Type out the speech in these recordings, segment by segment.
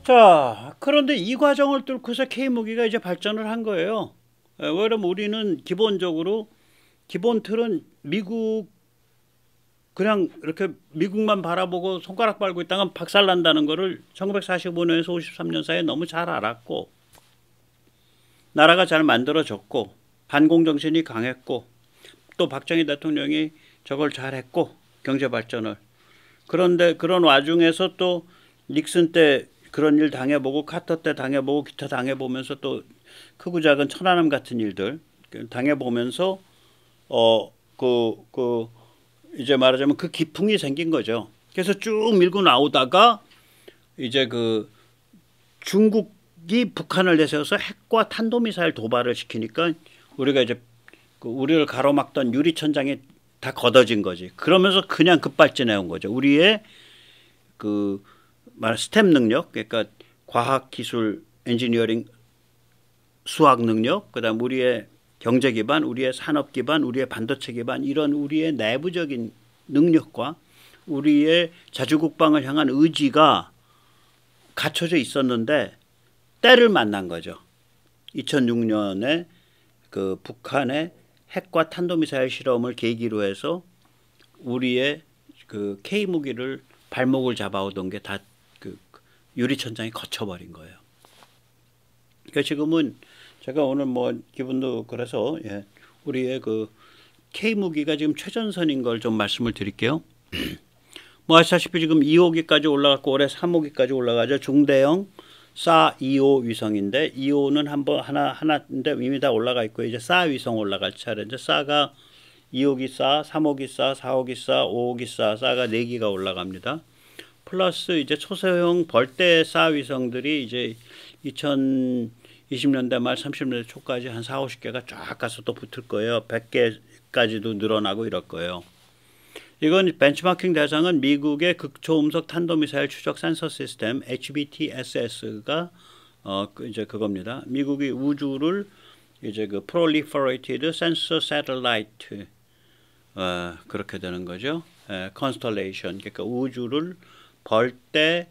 자, 그런데 이 과정을 뚫고서 K무기가 이제 발전을 한 거예요. 왜냐면 우리는 기본적으로 기본 틀은 미국 그냥 이렇게 미국만 바라보고 손가락 빨고 있다가 박살난다는 거를 1945년에서 53년 사이에 너무 잘 알았고 나라가 잘 만들어졌고 반공정신이 강했고 또 박정희 대통령이 저걸 잘했고 경제 발전을 그런데 그런 와중에서 또 닉슨 때 그런 일 당해보고 카터 때 당해보고 기타 당해보면서 또 크고 작은 천안함 같은 일들 당해보면서 이제 말하자면 그 기풍이 생긴 거죠. 그래서 쭉 밀고 나오다가 이제 그 중국이 북한을 내세워서 핵과 탄도미사일 도발을 시키니까 우리가 이제 우리를 가로막던 유리천장이 다 걷어진 거지. 그러면서 그냥 급발진해 온 거죠. 우리의 그 스템 능력, 그러니까 과학, 기술, 엔지니어링, 수학 능력, 그다음 우리의 경제 기반, 우리의 산업 기반, 우리의 반도체 기반 이런 우리의 내부적인 능력과 우리의 자주국방을 향한 의지가 갖춰져 있었는데 때를 만난 거죠. 2006년에 그 북한의 핵과 탄도미사일 실험을 계기로 해서 우리의 그 K 무기를 발목을 잡아오던 게 다 그 유리천장이 거쳐버린 거예요. 그러니까 지금은 제가 오늘 뭐 기분도 그래서 우리의 그 K 무기가 지금 최전선인 걸 좀 말씀을 드릴게요. 뭐 아시다시피 지금 2호기까지 올라갔고 올해 3호기까지 올라가죠. 중대형 사 2호 위성인데 2호는 하나인데 이미 다 올라가 있고 이제 사 위성 올라갈 차례인데 사가 2호기 사, 3호기 사, 4호기 사, 5호기 사가 4기가 올라갑니다. 플러스 이제 초소형 벌떼 사 위성들이 이제 2020년대 말 30년대 초까지 한 4, 50개가 쫙 가서 또 붙을 거예요. 100개까지도 늘어나고 이럴 거예요. 이건 벤치마킹 대상은 미국의 극초음속 탄도미사일 추적 센서 시스템 HBTSS가 이제 그겁니다. 미국이 우주를 이제 그 Proliferated Sensor Satellite 그렇게 되는 거죠. Constellation 그러니까 우주를 벌떼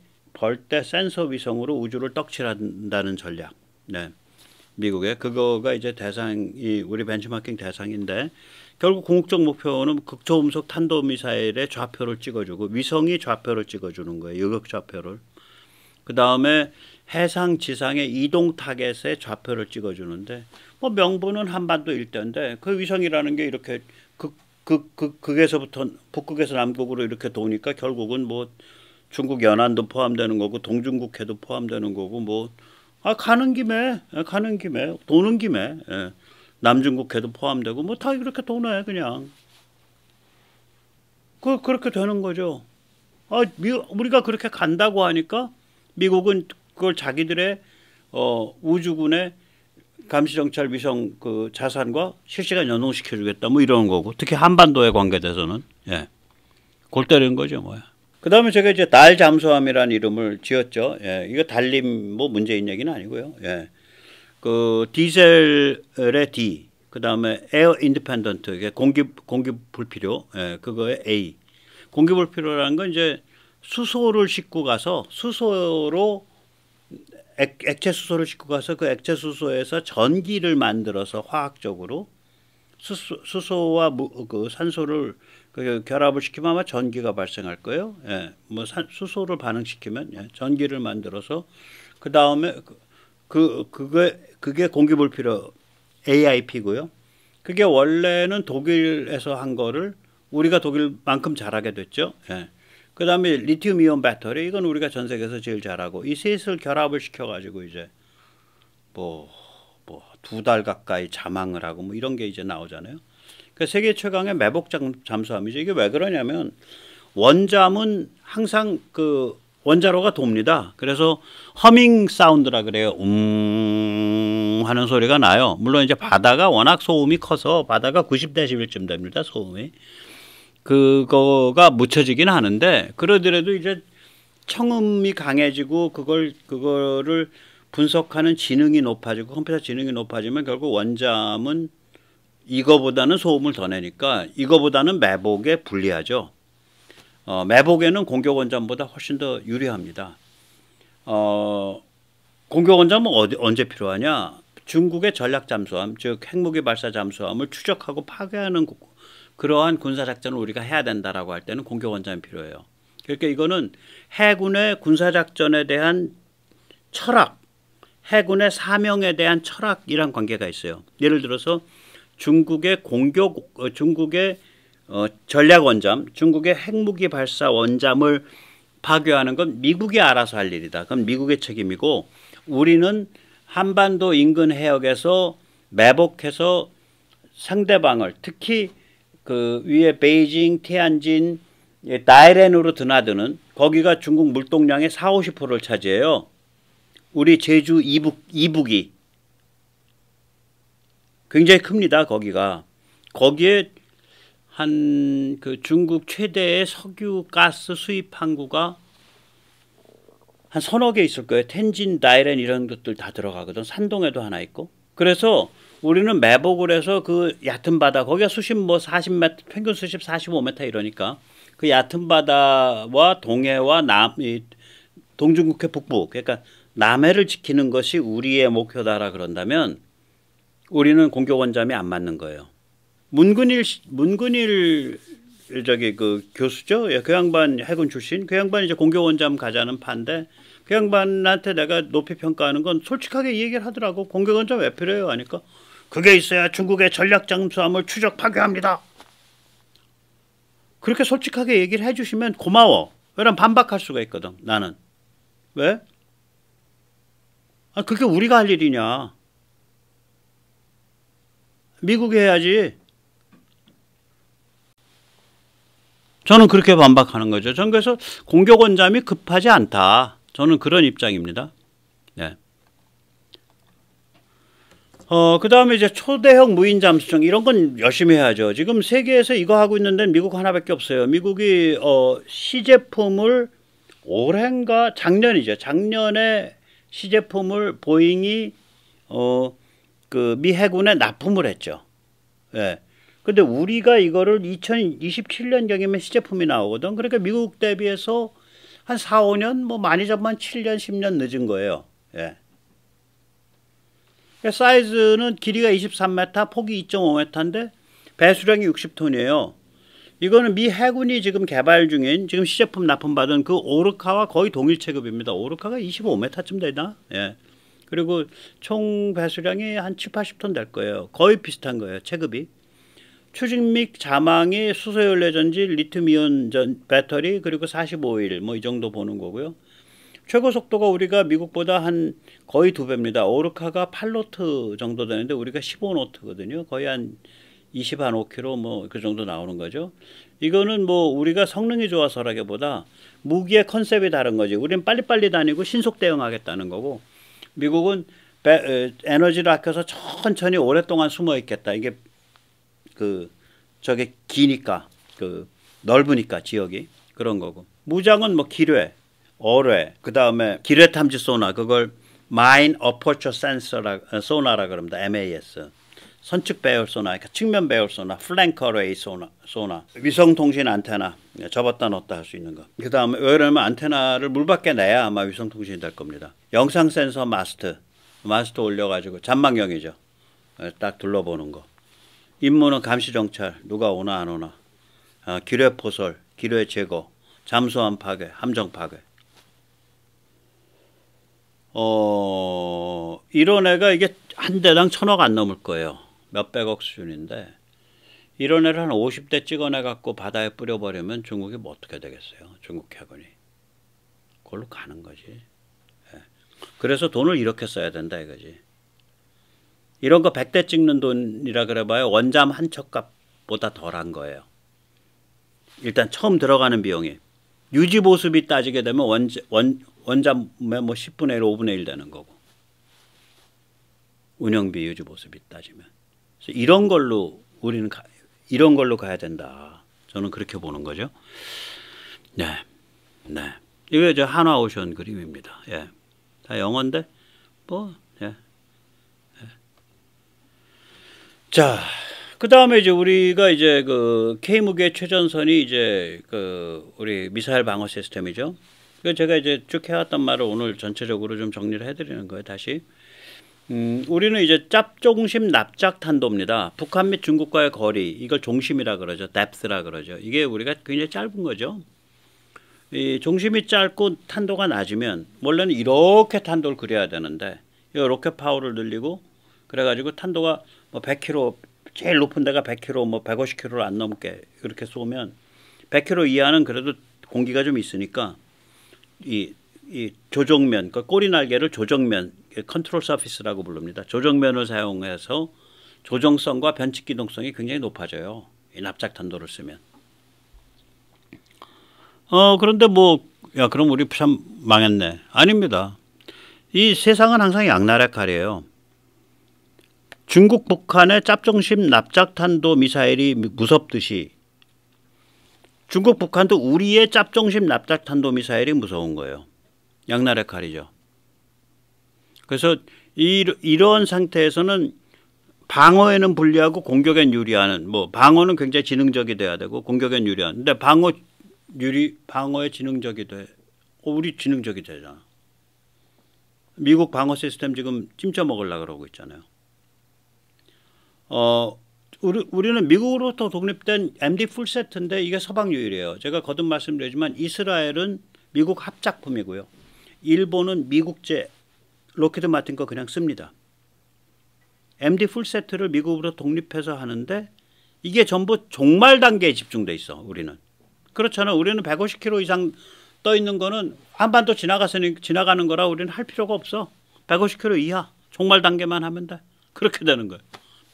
센서 위성으로 우주를 떡칠한다는 전략. 네. 미국의 그거가 이제 대상이 우리 벤치마킹 대상인데 결국 궁극적 목표는 극초음속 탄도미사일의 좌표를 찍어주고 위성이 좌표를 찍어주는 거예요. 요격 좌표를. 그 다음에 해상 지상의 이동 타겟의 좌표를 찍어주는데 뭐 명분은 한반도 일대인데 그 위성이라는 게 이렇게 극에서부터 북극에서 남극으로 이렇게 도니까 결국은 뭐 중국 연안도 포함되는 거고 동중국해도 포함되는 거고 뭐 가는 김에 도는 김에 남중국해도 포함되고 뭐 다 이렇게 도네 그냥 그렇게 되는 거죠. 우리가 그렇게 간다고 하니까 미국은 그걸 자기들의 우주군의 감시정찰 위성 그 자산과 실시간 연동시켜 주겠다 뭐 이런 거고 특히 한반도에 관계돼서는 골 때리는 거죠 뭐야. 그 다음에 제가 이제 달 잠수함이라는 이름을 지었죠. 이거 달림 뭐 문제인 얘기는 아니고요. 그 디젤의 D, 그 다음에 에어 인디펜던트, 이게 공기 불필요, 그거의 A. 공기 불필요라는 건 이제 수소를 싣고 가서 수소로 액체 수소를 싣고 가서 그 액체 수소에서 전기를 만들어서 화학적으로 수소와 그 산소를 결합을 시키면 아마 전기가 발생할 거예요. 뭐 수소를 반응시키면 전기를 만들어서 그 다음에 그게 공기 불필요 AIP고요. 그게 원래는 독일에서 한 거를 우리가 독일만큼 잘하게 됐죠. 그 다음에 리튬 이온 배터리 이건 우리가 전 세계에서 제일 잘하고 이 셋을 결합을 시켜가지고 이제 뭐 2달 가까이 자망을 하고 뭐 이런 게 이제 나오잖아요. 그 세계 최강의 매복 잠수함이죠. 이게 왜 그러냐면 원잠은 항상 그 원자로가 돕니다. 그래서 허밍 사운드라 그래요. 하는 소리가 나요. 물론 이제 바다가 워낙 소음이 커서 바다가 90데시벨쯤 됩니다. 소음이. 그거가 묻혀지긴 하는데 그러더라도 이제 청음이 강해지고 그거를 분석하는 지능이 높아지고 컴퓨터 지능이 높아지면 결국 원잠은 이거보다는 소음을 더 내니까 이거보다는 매복에 불리하죠. 매복에는 공격 원잠보다 훨씬 더 유리합니다. 공격 원자는 언제 필요하냐? 중국의 전략 잠수함, 즉 핵무기 발사 잠수함을 추적하고 파괴하는 그러한 군사 작전을 우리가 해야 된다라고 할 때는 공격 원자는 필요해요. 그러니까 이거는 해군의 군사 작전에 대한 철학, 해군의 사명에 대한 철학이란 관계가 있어요. 예를 들어서 중국의 전략 원잠, 중국의 핵무기 발사 원잠을 파괴하는 건 미국이 알아서 할 일이다. 그건 미국의 책임이고, 우리는 한반도 인근 해역에서 매복해서 상대방을, 특히 그 위에 베이징, 티안진, 다이렌으로 드나드는, 거기가 중국 물동량의 40~50%를 차지해요. 우리 제주 이북이 굉장히 큽니다. 거기에 한 그 중국 최대의 석유 가스 수입 항구가 한 서너 개 있을 거예요. 텐진, 다이렌 이런 것들 다 들어가거든. 산동에도 하나 있고. 그래서 우리는 매복을 해서 그 얕은 바다, 거기가 수심 뭐 40m, 평균 수심 45m 이러니까 그 얕은 바다와 동해와 동중국해 북부, 그러니까 남해를 지키는 것이 우리의 목표다라 그런다면 우리는 공격 원잠이 안 맞는 거예요. 문근일 저기 그 교수죠. 그 양반 해군 출신. 그 양반이 이제 공격 원잠 가자는 판데, 그 양반한테 내가 높이 평가하는 건 솔직하게 얘기를 하더라고. 공격 원잠 왜 필요해요? 하니까 그게 있어야 중국의 전략 잠수함을 추적 파괴합니다. 그렇게 솔직하게 얘기를 해주시면 고마워. 왜냐면 반박할 수가 있거든. 나는 왜? 그게 우리가 할 일이냐? 미국이 해야지. 저는 그렇게 반박하는 거죠. 저는 그래서 공격 원잠이 급하지 않다. 저는 그런 입장입니다. 네. 그 다음에 이제 초대형 무인 잠수정, 이런 건 열심히 해야죠. 지금 세계에서 이거 하고 있는 데는 미국 하나밖에 없어요. 미국이 시제품을 올해인가 작년이죠. 작년에 시제품을 보잉이 그 미 해군에 납품을 했죠. 예. 근데 우리가 이거를 2027년경이면 시제품이 나오거든. 그러니까 미국 대비해서 한 4~5년, 뭐 많이 잡으면 7년, 10년 늦은 거예요. 예. 사이즈는 길이가 23m, 폭이 2.5m인데 배수량이 60톤이에요. 이거는 미 해군이 지금 개발 중인, 지금 시제품 납품받은 그 오르카와 거의 동일 체급입니다. 오르카가 25m쯤 되나? 예. 그리고 총 배수량이 한 70~80톤 될 거예요. 거의 비슷한 거예요. 체급이. 추진 및 자망이 수소연료 전지, 리튬이온 배터리, 그리고 45일 뭐 이 정도 보는 거고요. 최고 속도가 우리가 미국보다 한 거의 2배입니다. 오르카가 8노트 정도 되는데 우리가 15노트거든요. 거의 한 25km 뭐 그 정도 나오는 거죠. 이거는 뭐 우리가 성능이 좋아서라기보다 무기의 컨셉이 다른 거지. 우리는 빨리빨리 다니고 신속 대응하겠다는 거고, 미국은 에너지를 아껴서 천천히 오랫동안 숨어 있겠다. 이게 저게 기니까, 넓으니까 지역이 그런 거고. 무장은 뭐 기뢰, 어뢰, 그 다음에 기뢰 탐지 소나, 그걸 Mine Aperture 소나라 그럽니다. MAS. 선측 배열 소나, 그러니까 측면 배열 소나, 플랭크 어레이 소나, 위성 통신 안테나, 접었다 넣었다 할 수 있는 거. 그 다음에 왜냐면 안테나를 물 밖에 내야 아마 위성 통신이 될 겁니다. 영상 센서 마스트 올려가지고 잠망경이죠. 딱 둘러보는 거. 임무는 감시 정찰, 누가 오나 안 오나, 기뢰 포설, 기뢰 제거, 잠수함 파괴, 함정 파괴. 이런 애가 이게 한 대당 1,000억 안 넘을 거예요. 몇백억 수준인데, 이런 애를 한 50대 찍어내 갖고 바다에 뿌려버리면 중국이 뭐 어떻게 되겠어요? 중국 해군이. 그걸로 가는 거지. 예. 그래서 돈을 이렇게 써야 된다 이거지. 이런 거 100대 찍는 돈이라 그래봐요. 원잠 한 척값보다 덜한 거예요. 일단 처음 들어가는 비용이. 유지 보수비 따지게 되면 원잠의 뭐 10분의 1, 5분의 1 되는 거고. 운영비 유지 보수비 따지면. 그래서 이런 걸로 우리는 이런 걸로 가야 된다. 저는 그렇게 보는 거죠. 네. 네. 이게 저 한화오션 그림입니다. 예. 다 영어인데 뭐 예. 자, 그 다음에 이제 우리가 이제 그 K무기의 최전선이 이제 그 우리 미사일 방어 시스템이죠. 그 제가 이제 쭉 해왔던 말을 오늘 전체적으로 좀 정리를 해드리는 거예요. 다시. 우리는 이제 짭종심 납작 탄도입니다. 북한 및 중국과의 거리, 이걸 종심이라 그러죠. depth라 그러죠. 이게 우리가 굉장히 짧은 거죠. 이 종심이 짧고 탄도가 낮으면 원래는 이렇게 탄도를 그려야 되는데 이 로켓 파워를 늘리고 그래가지고 탄도가 뭐 100km, 제일 높은 데가 100km, 뭐 150km를 안 넘게 이렇게 쏘면 100km 이하는 그래도 공기가 좀 있으니까 이 조정면, 그 꼬리 날개를 조정면, 컨트롤 서피스라고 부릅니다. 조정면을 사용해서 조정성과 변칙 기동성이 굉장히 높아져요. 이 납작 탄도를 쓰면. 그런데 뭐, 야, 그럼 우리 참 망했네. 아닙니다. 이 세상은 항상 양날의 칼이에요. 중국, 북한의 짭종심 납작탄도 미사일이 무섭듯이 중국, 북한도 우리의 짭종심 납작탄도 미사일이 무서운 거예요. 양날의 칼이죠. 그래서 이런 상태에서는 방어에는 불리하고 공격엔 유리하는, 뭐 방어는 굉장히 지능적이 돼야 되고 공격엔 유리한. 근데 방어에 지능적이 돼. 우리 지능적이 되잖아. 미국 방어 시스템 지금 찜쪄 먹으려고 그러고 있잖아요. 우리는 미국으로부터 독립된 MD 풀세트인데 이게 서방 유일이에요. 제가 거듭 말씀드리지만 이스라엘은 미국 합작품이고요. 일본은 미국제 로키드 마틴 거 그냥 씁니다. MD 풀세트를 미국으로 독립해서 하는데 이게 전부 종말 단계에 집중돼 있어. 우리는. 그렇잖아. 우리는 150km 이상 떠 있는 거는 한반도 지나가는 거라 우리는 할 필요가 없어. 150km 이하 종말 단계만 하면 돼. 그렇게 되는 거예요.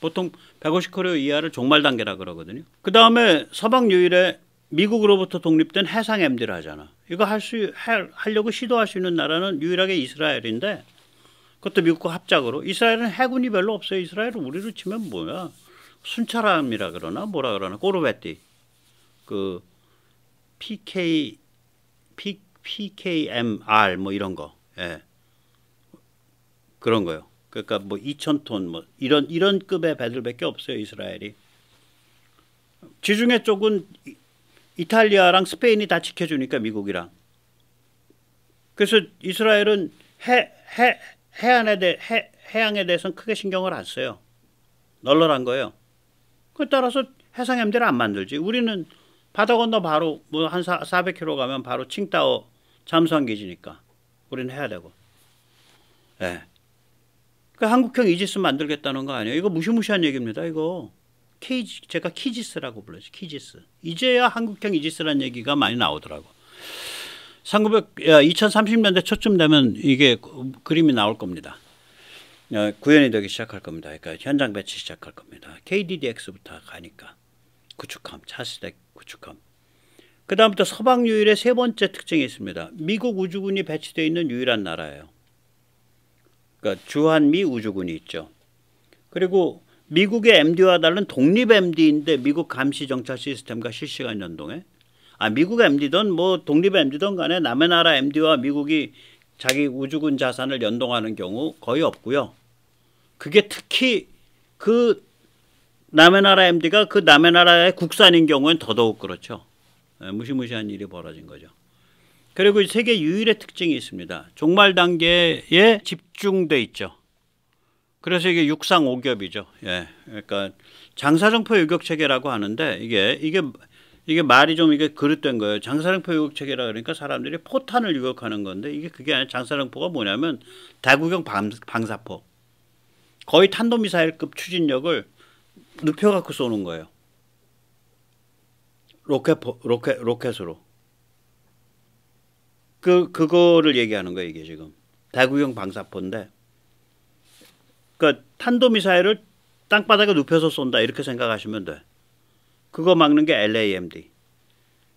보통 150km 이하를 종말 단계라 그러거든요. 그 다음에 서방 유일에 미국으로부터 독립된 해상 MD를 하잖아. 이거 하려고 시도할 수 있는 나라는 유일하게 이스라엘인데 그것도 미국과 합작으로. 이스라엘은 해군이 별로 없어요. 이스라엘은 우리로 치면 뭐야. 순찰함이라 그러나 뭐라 그러나 꼬르베띠. 그 PKMR 뭐 이런 거. 예. 그런 거요. 그러니까 뭐 2,000톤 뭐 이런 급의 배들밖에 없어요. 이스라엘이. 지중해 쪽은 이탈리아랑 스페인이 다 지켜주니까 미국이랑. 그래서 이스라엘은 해양에 대해서는 크게 신경을 안 써요. 널널한 거예요. 그 따라서 해상 MD를 안 만들지. 우리는 바다 건너 바로 뭐 한 400km 가면 바로 칭다오 잠수함 기지니까 우리는 해야 되고. 예. 그 한국형 이지스 만들겠다는 거 아니에요? 이거 무시무시한 얘기입니다. 이거 제가 키지스라고 불러요. 키지스. 이제야 한국형 이지스라는 얘기가 많이 나오더라고. 2030년대 초쯤 되면 이게 그림이 나올 겁니다. 구현이 되기 시작할 겁니다. 그러니까 현장 배치 시작할 겁니다. KDDX부터 가니까 구축함, 차세대 구축함. 그 다음부터 서방 유일의 세 번째 특징이 있습니다. 미국 우주군이 배치되어 있는 유일한 나라예요. 그러니까 주한미 우주군이 있죠. 그리고 미국의 MD와 다른 독립 MD인데 미국 감시 정찰 시스템과 실시간 연동해. 미국 MD든 뭐 독립 MD든 간에 남의 나라 MD와 미국이 자기 우주군 자산을 연동하는 경우 거의 없고요. 그게 특히 그 남의 나라 MD가 그 남의 나라의 국산인 경우엔 더더욱 그렇죠. 무시무시한 일이 벌어진 거죠. 그리고 세계 유일의 특징이 있습니다. 종말 단계에 집중돼 있죠. 그래서 이게 육상 5겹이죠. 예. 그러니까 장사정포 유격 체계라고 하는데 이게 말이 좀 이게 그릇된 거예요. 장사정포 유격 체계라 그러니까 사람들이 포탄을 유격하는 건데 그게 아니라 장사정포가 뭐냐면 다구경 방사포. 거의 탄도미사일급 추진력을 눕혀갖고 쏘는 거예요. 로켓으로. 그거를 얘기하는 거예요, 이게 지금. 다구경 방사포인데. 그러니까 탄도미사일을 땅바닥에 눕혀서 쏜다, 이렇게 생각하시면 돼. 그거 막는 게 LAMD.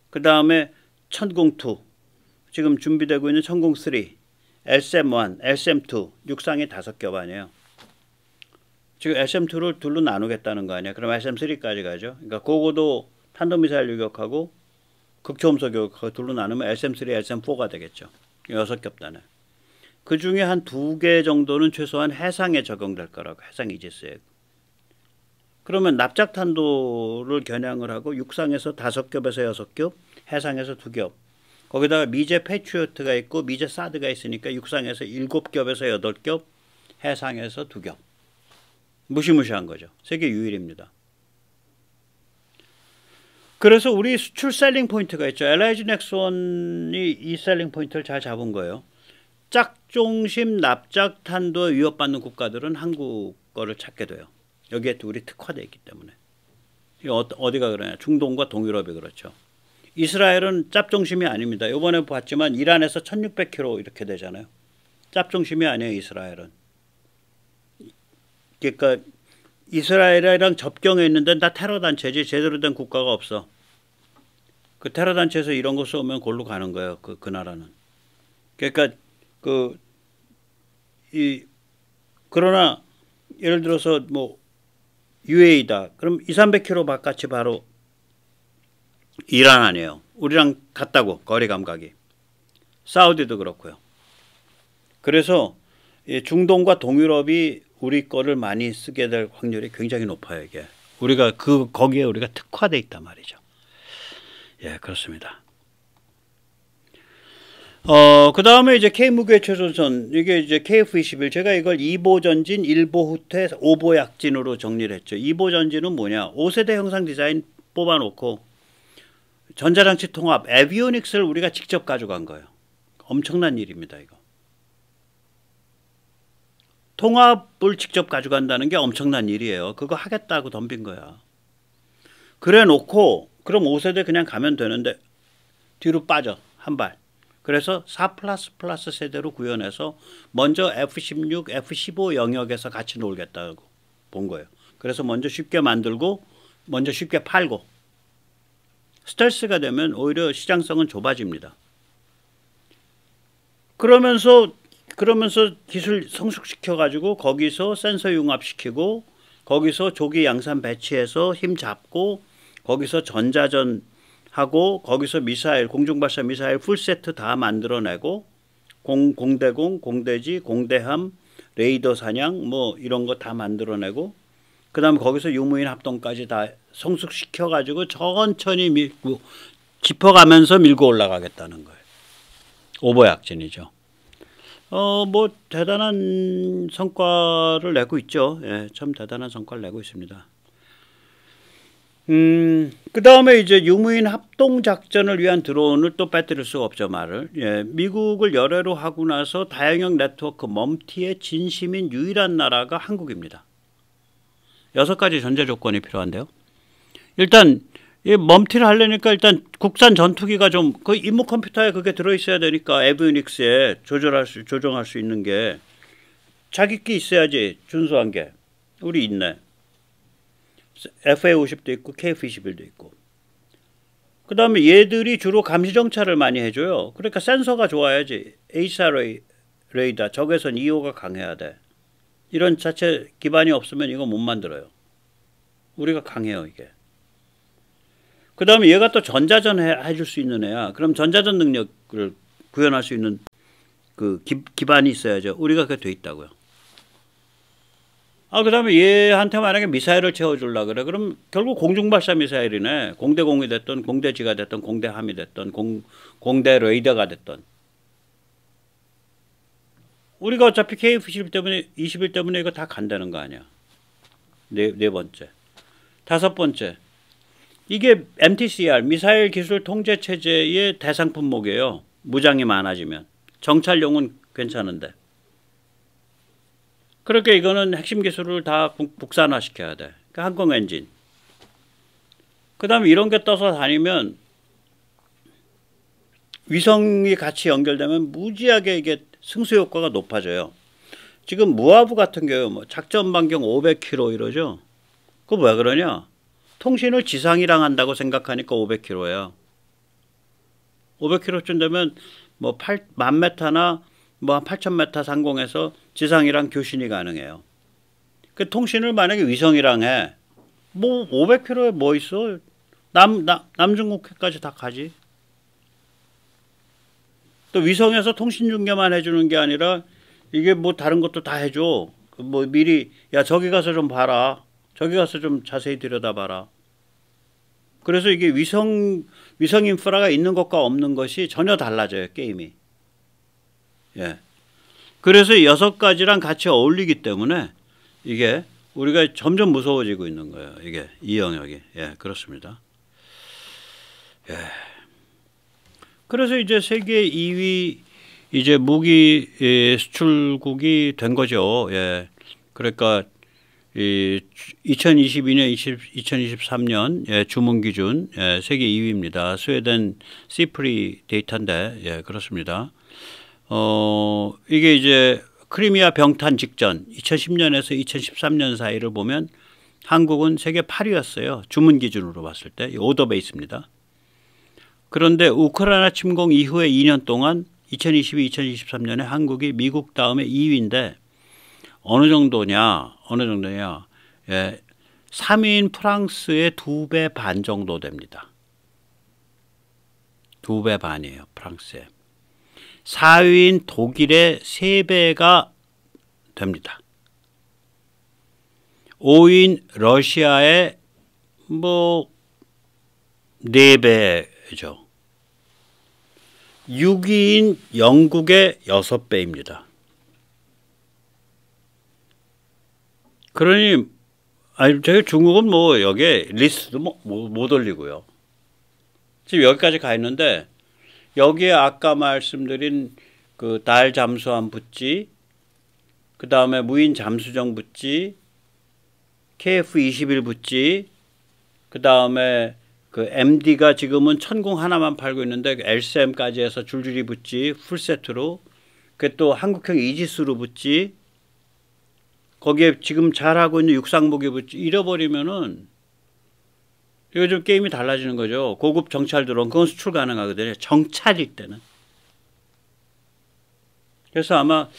그 다음에 천공2. 지금 준비되고 있는 천공3. LSAM1, LSAM2. 육상이 5겹 아니에요. 지금 SM2를 둘로 나누겠다는 거 아니야. 그럼 SM3까지 가죠. 그러니까 그거도 탄도미사일 유격하고 극초음속 유격하고 둘로 나누면 SM3, SM4가 되겠죠. 6겹 단에. 그 중에 한 2개 정도는 최소한 해상에 적용될 거라고. 해상 이지스에. 그러면 납작탄도를 겨냥을 하고 육상에서 5겹에서 6겹, 해상에서 2겹. 거기다가 미제 패트리어트가 있고 미제 사드가 있으니까 육상에서 7겹에서 8겹, 해상에서 2겹. 무시무시한 거죠. 세계 유일입니다. 그래서 우리 수출 셀링 포인트가 있죠. LIG 넥스원이 이 셀링 포인트를 잘 잡은 거예요. 짝중심 납작 탄도에 위협받는 국가들은 한국 거를 찾게 돼요. 여기에 우리 특화되어 있기 때문에. 어디가 그러냐. 중동과 동유럽이 그렇죠. 이스라엘은 짭중심이 아닙니다. 이번에 봤지만 이란에서 1600km 이렇게 되잖아요. 짭중심이 아니에요. 이스라엘은. 그러니까 이스라엘이랑 접경에 있는데 다 테러 단체지 제대로 된 국가가 없어. 그 테러 단체에서 이런 거 쏘면 골로 가는 거예요. 그 나라는. 그러니까 그러나 예를 들어서 뭐 UAE다. 그럼 200-300km 바깥이 바로 이란 아니에요. 우리랑 같다고 거리 감각이. 사우디도 그렇고요. 그래서 중동과 동유럽이 우리 거를 많이 쓰게 될 확률이 굉장히 높아요. 이게 우리가 거기에 우리가 특화돼 있단 말이죠. 예, 그렇습니다. 그 다음에 이제 K무기의 최전선, 이게 이제 KF-21. 제가 이걸 2보 전진, 1보 후퇴, 5보 약진으로 정리를 했죠. 2보 전진은 뭐냐? 5세대 형상 디자인 뽑아놓고 전자장치 통합, 에비오닉스를 우리가 직접 가져간 거예요. 엄청난 일입니다, 이거. 통합을 직접 가져간다는 게 엄청난 일이에요. 그거 하겠다고 덤빈 거야. 그래 놓고, 그럼 5세대 그냥 가면 되는데, 뒤로 빠져, 한 발. 그래서 4++ 세대로 구현해서 먼저 F-16, F-15 영역에서 같이 놀겠다고 본 거예요. 그래서 먼저 쉽게 만들고 먼저 쉽게 팔고 스텔스가 되면 오히려 시장성은 좁아집니다. 그러면서 기술 성숙시켜 가지고 거기서 센서 융합시키고 거기서 조기 양산 배치해서 힘 잡고 거기서 전자전 하고 거기서 미사일, 공중발사 미사일 풀세트 다 만들어내고 공대공, 공대지, 공대함, 레이더 사냥 뭐 이런 거 다 만들어내고 그 다음에 거기서 유무인 합동까지 다 성숙시켜가지고 천천히 밀고 짚어가면서 밀고 올라가겠다는 거예요. 오버약진이죠. 뭐 대단한 성과를 내고 있죠. 예, 참 대단한 성과를 내고 있습니다. 그 다음에 이제 유무인 합동작전을 위한 드론을 또 빼뜨릴 수가 없죠, 말을. 예, 미국을 열애로 하고 나서 다양형 네트워크 멈티의 진심인 유일한 나라가 한국입니다. 6가지 전제 조건이 필요한데요. 일단, 이 멈티를 하려니까 일단 국산 전투기가 좀, 그 임무 컴퓨터에 그게 들어있어야 되니까 에비오닉스에 조정할 수 있는 게 자기끼 있어야지, 준수한 게. 우리 있네. FA-50도 있고 KF-21도 있고 그 다음에 얘들이 주로 감시정찰을 많이 해줘요. 그러니까 센서가 좋아야지. ASR 레이더 적외선 2호가 강해야 돼. 이런 자체 기반이 없으면 이거 못 만들어요. 우리가 강해요 이게. 그 다음에 얘가 또 전자전 해줄 수 있는 애야. 그럼 전자전 능력을 구현할 수 있는 그 기반이 있어야죠. 우리가 그게 돼 있다고요. 그 다음에 얘한테 만약에 미사일을 채워주려 그래. 그럼 결국 공중발사 미사일이네. 공대공이 됐던, 공대지가 됐던, 공대함이 됐던, 공대 레이더가 됐던. 우리가 어차피 KF-21 때문에 이거 다 간다는 거 아니야. 네 번째. 5번째. 이게 MTCR, 미사일 기술 통제 체제의 대상 품목이에요. 무장이 많아지면. 정찰용은 괜찮은데. 그러니까 이거는 핵심 기술을 다 국산화시켜야 돼. 그러니까 항공 엔진. 그 다음에 이런 게 떠서 다니면 위성이 같이 연결되면 무지하게 이게 승수 효과가 높아져요. 지금 무하부 같은 경우 뭐 작전 반경 500km 이러죠. 그거 왜 그러냐? 통신을 지상이랑 한다고 생각하니까 500km예요. 500km쯤 되면 뭐 10,000m나 뭐 한 8,000m 상공에서 지상이랑 교신이 가능해요. 그 통신을 만약에 위성이랑 해. 뭐 500km에 뭐 있어? 남중국해까지 다 가지. 또 위성에서 통신 중계만 해주는 게 아니라 이게 뭐 다른 것도 다 해줘. 뭐 미리 야 저기 가서 좀 봐라. 저기 가서 좀 자세히 들여다봐라. 그래서 이게 위성 인프라가 있는 것과 없는 것이 전혀 달라져요, 게임이. 예. 그래서 6가지랑 같이 어울리기 때문에 이게 우리가 점점 무서워지고 있는 거예요. 이게 이 영역이. 예, 그렇습니다. 예. 그래서 이제 세계 2위 이제 무기 수출국이 된 거죠. 예. 그러니까 이 2022년, 2023년 예, 주문 기준 예, 세계 2위입니다. 스웨덴 시프리 데이터인데 예, 그렇습니다. 이게 이제 크리미아 병탄 직전 2010년에서 2013년 사이를 보면 한국은 세계 8위였어요. 주문 기준으로 봤을 때 오더 베이스입니다. 그런데 우크라이나 침공 이후에 2년 동안 2022, 2023년에 한국이 미국 다음에 2위인데 어느 정도냐? 예, 3위인 프랑스의 2배 반 정도 됩니다. 2배 반이에요. 프랑스에. 4위인 독일의 3배가 됩니다. 5위인 러시아의 뭐 4배죠. 6위인 영국의 6배입니다. 그러니 아니 저희 중국은 뭐 여기에 리스트도 못 올리고요. 지금 여기까지 가 있는데 여기에 아까 말씀드린 그 달 잠수함 붙지, 그 다음에 무인 잠수정 붙지, KF-21 붙지, 그 다음에 그 MD가 지금은 천공 하나만 팔고 있는데 LCM까지 해서 줄줄이 붙지, 풀세트로. 그 또 한국형 이지스로 붙지, 거기에 지금 잘하고 있는 육상무기 붙지, 잃어버리면은 요즘 게임이 달라지는 거죠. 고급 정찰 드론, 그건 수출 가능하거든요. 정찰일 때는. 그래서 아마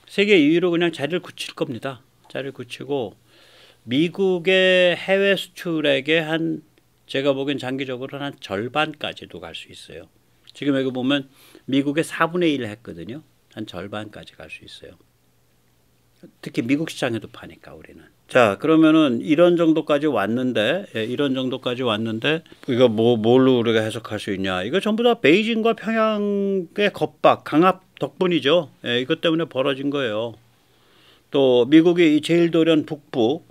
세계 2위로 그냥 자리를 굳힐 겁니다. 자리를 굳히고 미국의 해외 수출액의 한 제가 보기엔 장기적으로 한 절반까지도 갈 수 있어요. 지금 여기 보면 미국의 4분의 1 했거든요. 한 절반까지 갈 수 있어요. 특히 미국 시장에도 파니까 우리는. 자, 그러면은 이런 정도까지 왔는데, 예, 이런 정도까지 왔는데 이거 뭘로 우리가 해석할 수 있냐? 이거 전부 다 베이징과 평양의 겁박, 강압 덕분이죠. 예, 이것 때문에 벌어진 거예요. 또 미국의 이 제일도련 북부,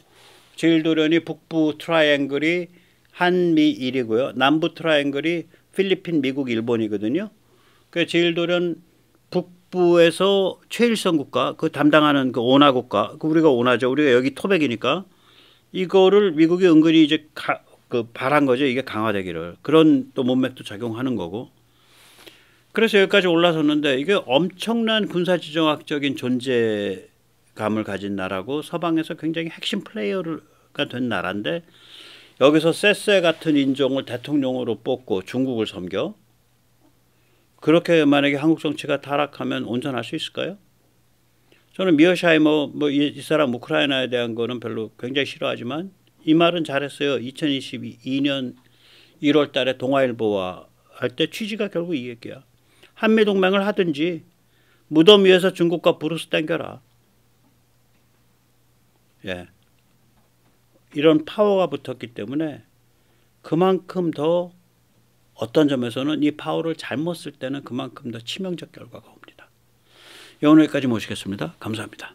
제일도련이 북부 트라이앵글이 한미일이고요. 남부 트라이앵글이 필리핀, 미국, 일본이거든요. 그 제일도련 북부에서 최일선 국가, 그 담당하는 그 온화 국가, 그 우리가 온화죠. 우리가 여기 토백이니까 이거를 미국이 은근히 이제 바란 거죠. 이게 강화되기를. 그런 또 문맥도 작용하는 거고. 그래서 여기까지 올라섰는데 이게 엄청난 군사지정학적인 존재감을 가진 나라고 서방에서 굉장히 핵심 플레이어가 된 나라인데 여기서 세세 같은 인종을 대통령으로 뽑고 중국을 섬겨. 그렇게 만약에 한국 정치가 타락하면 온전할 수 있을까요? 저는 미어샤이머 이 사람 우크라이나에 대한 거는 별로 굉장히 싫어하지만 이 말은 잘했어요. 2022년 1월 달에 동아일보와 할 때 취지가 결국 이 얘기야. 한미동맹을 하든지 무덤 위에서 중국과 브루스 땡겨라. 예. 이런 파워가 붙었기 때문에 그만큼 더 어떤 점에서는 이 파워를 잘못 쓸 때는 그만큼 더 치명적 결과가 옵니다. 오늘 여기까지 모시겠습니다. 감사합니다.